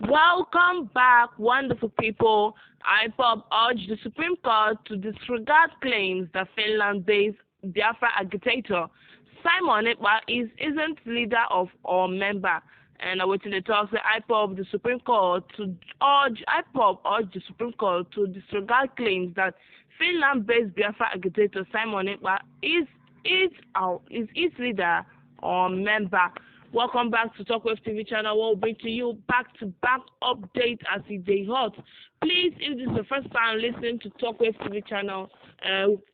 Welcome back, wonderful people. IPOB urged the Supreme Court to disregard claims that Finland-based Biafra agitator Simon Epka isn't leader of or member. And awaiting the talks, IPOB the Supreme Court to IPOB urged the Supreme Court to disregard claims that Finland-based Biafra agitator Simon Epka is its leader or member. Welcome back to Talkwave TV channel. We'll bring to you back-to-back updates as they hot. Please, if this is the first time listening to Talkwave TV channel,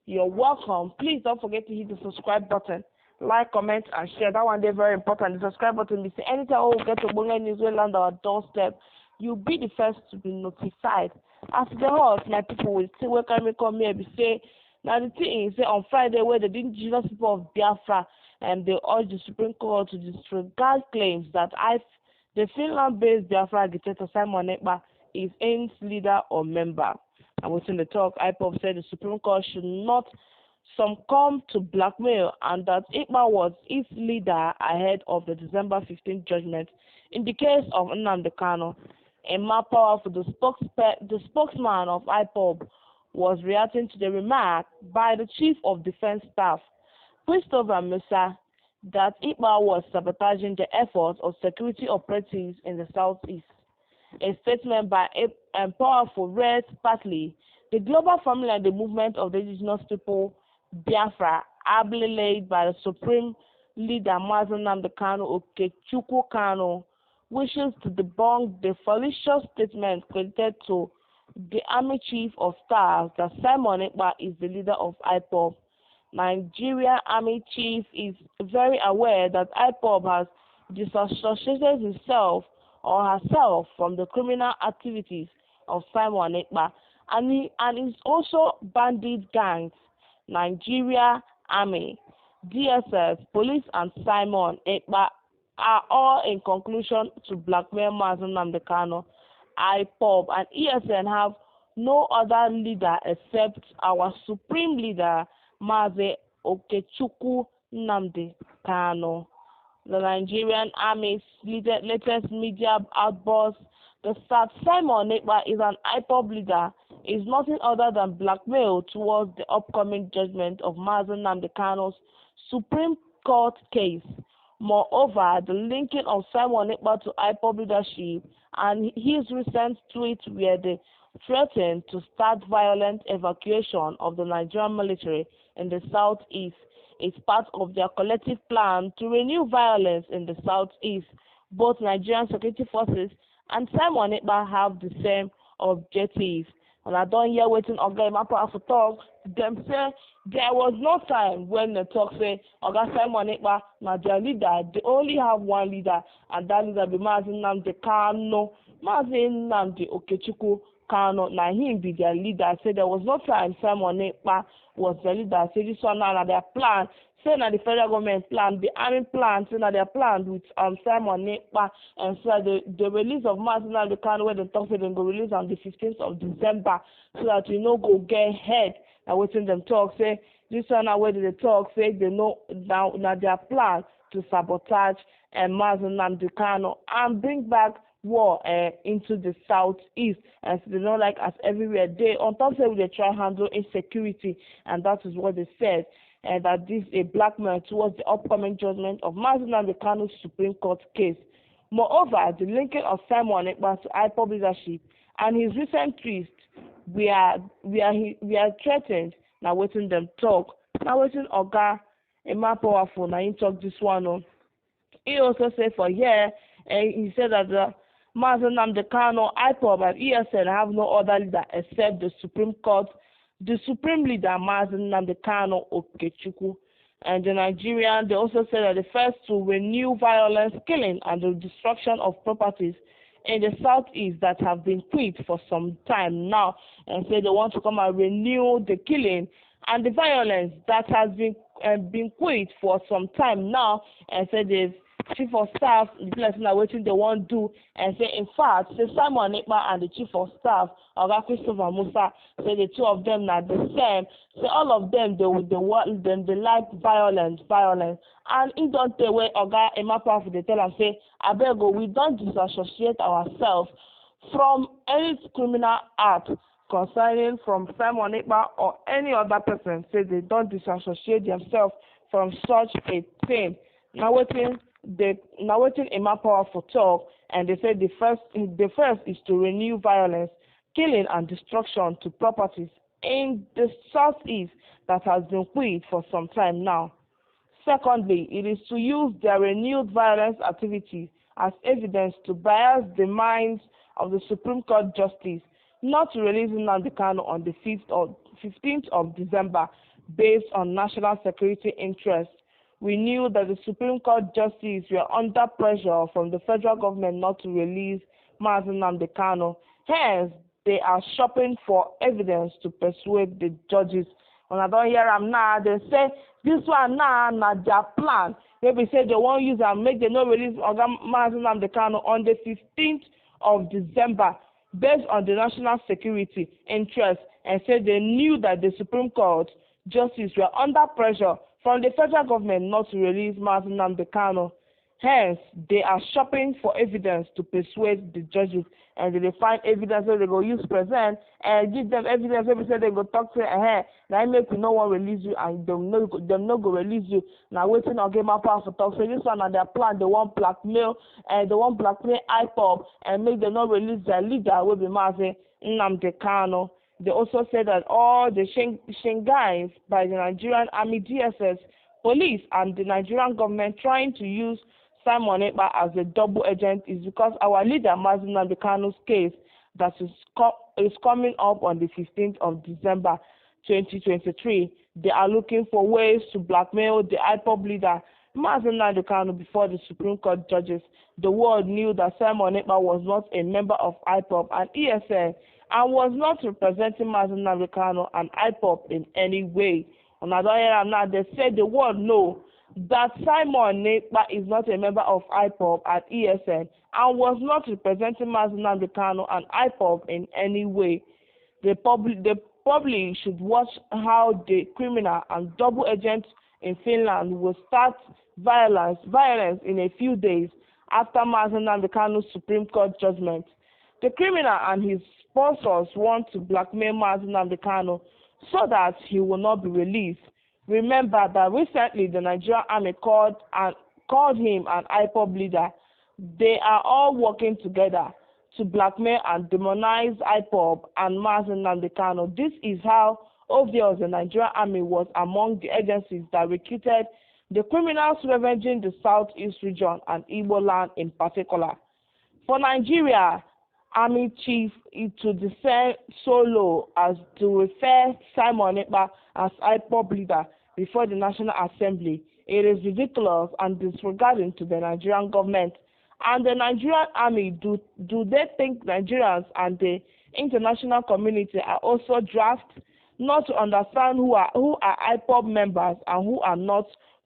you're welcome. Please don't forget to hit the subscribe button, like, comment, and share. That one day very important. The subscribe button is anytime we get to Bonga News will land our doorstep, you'll be the first to be notified. After the hot, my people will still welcome me come here. Be say now the thing is on Friday where the indigenous people of Biafra and they urged the Supreme Court to disregard claims that the Finland-based Biafra agitator Simon Epka is its leader or member. And within the talk, IPOB said the Supreme Court should not succumb to blackmail and that Epka was its leader ahead of the December 15th judgment. In the case of Nnamdikanu, a more powerful, the spokesman of IPOB was reacting to the remark by the Chief of Defense Staff, Musa, that Epka was sabotaging the efforts of security operatives in the southeast. A statement by powerful read partly, the global family and the movement of the indigenous people, Biafra, ably led by the Supreme Leader Nnamdikanu Okechukwu Kanu, wishes to debunk the fallacious statement credited to the Army Chief of Staff that Simon Epka is the leader of IPOB. Nigeria Army Chief is very aware that IPOB has disassociated himself or herself from the criminal activities of Simon Epka and is also bandit gangs, Nigeria Army, DSS, police and Simon Epka are all in conclusion to blackmail Nnamdikanu. IPOB and ESN have no other leader except our supreme leader, Mazi Okechukwu Nnamdikanu. The Nigerian Army's latest media outburst, the that Simon Epka is an IPOB leader, is nothing other than blackmail towards the upcoming judgment of Mazi Nnamdikanu's Supreme Court case. Moreover, the linking of Simon Epka to IPOB leadership and his recent tweet where they threatened to start violent evacuation of the Nigerian military in the southeast is part of their collective plan to renew violence in the southeast. Both Nigerian security forces and Simon Epka have the same objective. And I don't hear waiting Oga Imapa for talk. Them say there was no time when the talk say Oga Simon Epka na their leader. They only have one leader, and that leader be Mazi Nnamdikanu. Mazi Nnamdi Okechukwu Kanu, na him be their leader. Say there was no time Simon Epka was the leader. Say this one now their plan. Say na the federal government plan, the army plan, say na their plan with Simon Epka, and so the release of Mazi Nnamdikanu where the talk say they go release on the 15th of December so that we no go get ahead. And waiting them talk say this one now where they talk say they know now their plan to sabotage Mazi Nnamdikanu and bring back war into the southeast, and so they don't like us everywhere. They on top say they try handle insecurity, and that is what they said. And that this is a blackmail towards the upcoming judgment of Mazi Nnamdikanu's Supreme Court case. Moreover, the linking of Simon Epka to IPOB leadership and his recent tweets, we are threatened. Now waiting them talk. Now waiting Oga Emma Powerful. Now he talk this one on. He also said for here, and he said that the Mazi Nnamdikanu, IPOB and ESN have no other leader except the Supreme Court. The Supreme Leader, Mazi Nnamdikanu Okechukwu, and the Nigerian, they also said that the first to renew violence, killing, and the destruction of properties in the southeast that have been quit for some time now, and say they want to come and renew the killing and the violence that has been quit for some time now, and say they've chief of staff the person na wetin they wan do, and say in fact say Simon Ekpa and the chief of staff Oga Christopher Musa say the two of them na the same, say all of them they like violence, and he don tell wey Oga Emefiele dey tell am say abeg o, we don disassociate ourselves from any criminal act concerning from Simon Ekpa or any other person, say they don't disassociate themselves from such a thing. Now wetin Emefiele for talk, and they say the first is to renew violence, killing and destruction to properties in the southeast that has been quiet for some time now. Secondly, it is to use their renewed violence activities as evidence to bias the minds of the Supreme Court justice not to release Nnamdikanu on the 15th of December based on national security interests. We knew that the Supreme Court justices were under pressure from the federal government not to release Nnamdikanu. Hence, they are shopping for evidence to persuade the judges. When I don't hear them now, they say this one now na their plan. Maybe say they won't use and make them not release Nnamdikanu on the 15th of December based on the national security interest, and say they knew that the Supreme Court justices were under pressure from the federal government not to release Nnamdikanu. Hence, they are shopping for evidence to persuade the judges, and they find evidence that they go use present and give them evidence. Every say they go talk to now make we no one release you, and them no go release you. Now waiting on game up for talk. So this one and their plan, they want blackmail, and they want blackmail IPOB and make them not release their leader will be Nnamdikanu. They also said that all the Shingains by the Nigerian Army, DSS, police, and the Nigerian government trying to use Simon Ekpa as a double agent is because our leader, Nnamdikanu's case that is coming up on the 15th of December 2023. They are looking for ways to blackmail the IPOB leader, Nnamdikanu, before the Supreme Court judges. The world knew that Simon Ekpa was not a member of IPOB and ESN and was not representing Nnamdikanu and IPOB in any way. On other hand, now they say the world know that Simon Ekpa is not a member of IPOB at ESN and was not representing Nnamdikanu and IPOB in any way. The public should watch how the criminal and double agent in Finland will start violence in a few days after Nnamdikanu's Supreme Court judgment. The criminal and his sponsors want to blackmail Nnamdikanu so that he will not be released. Remember that recently the Nigerian Army called him an IPOB leader. They are all working together to blackmail and demonize IPOB and Nnamdikanu. This is how obvious the Nigerian Army was among the agencies that recruited the criminals ravaging the Southeast region and Igbo land in particular. For Nigeria, Army Chief to descend so low as to refer Simon Ekpa as IPOB leader before the National Assembly. It is ridiculous and disregarding to the Nigerian government and the Nigerian Army. Do they think Nigerians and the international community are also draft not to understand who are IPOB members and who are not,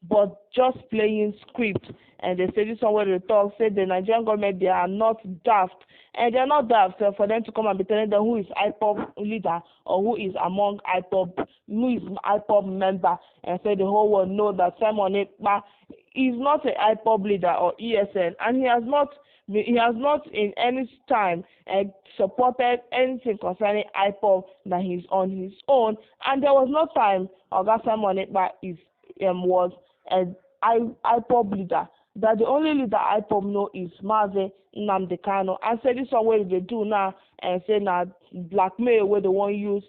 but just playing script? And they say this one where they talk, say the Nigerian government, they are not daft. And they're not daft for them to come and be telling them who is IPOB leader or who is among IPOB, who is IPOB member, and say the whole world know that Simon Ekpa is not an IPOB leader or ESN, and he has not in any time supported anything concerning IPOB, that he's on his own. And there was no time Oga Simon Ekpa was an IPOB leader. That the only leader IPOB know is Nnamdikanu. And say this one what they do now, and say now blackmail where they want use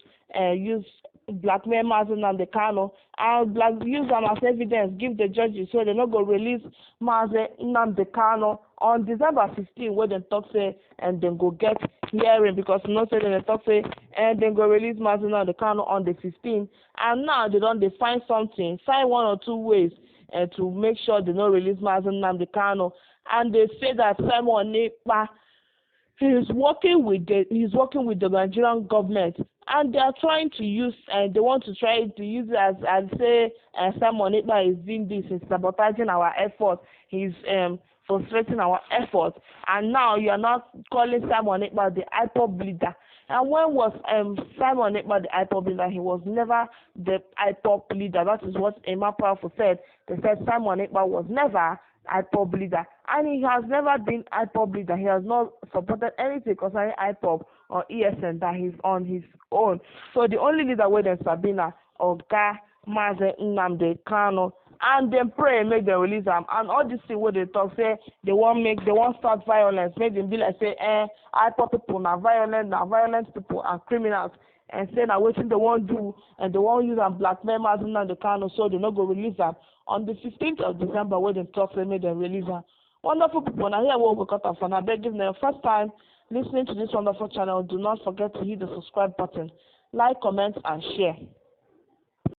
blackmail Nnamdikanu and use them as evidence, give the judges so they're not going to release Nnamdikanu on December 15 where they talk say and then go get hearing, because say they talk say and then go release Nnamdikanu on the 15th, and now they find one or two ways to make sure they don't release Nnamdikanu. And they say that Simon Ekpa he's working with the Nigerian government, and they are trying to use they want to try to use it as say Simon Ekpa is doing this, is sabotaging our effort. He's frustrating our efforts, and now you are not calling Simon Ekpa the IPOB leader. And when was Simon Ekpa the IPOB leader? He was never the IPOB leader. That is what Emma Powerful said. They said Simon Ekpa was never IPOB leader, and he has never been IPOB leader. He has not supported anything concerning IPOB or ESN that he's on his own. So the only leader with them Sabina Oga Mazen Nnamdikanu, and then pray make them release them. And all this thing where they talk say they want start violence, make them be like say IPOB people now violent people and criminals, and say now wetin they want do, and they want use and blackmail Mazen Nnamdikanu, so they not go release them on the 15th of December when they talk say make them release them. Wonderful people, now here what we cut off, and I beg if you first time listening to this wonderful channel, do not forget to hit the subscribe button, like, comment, and share.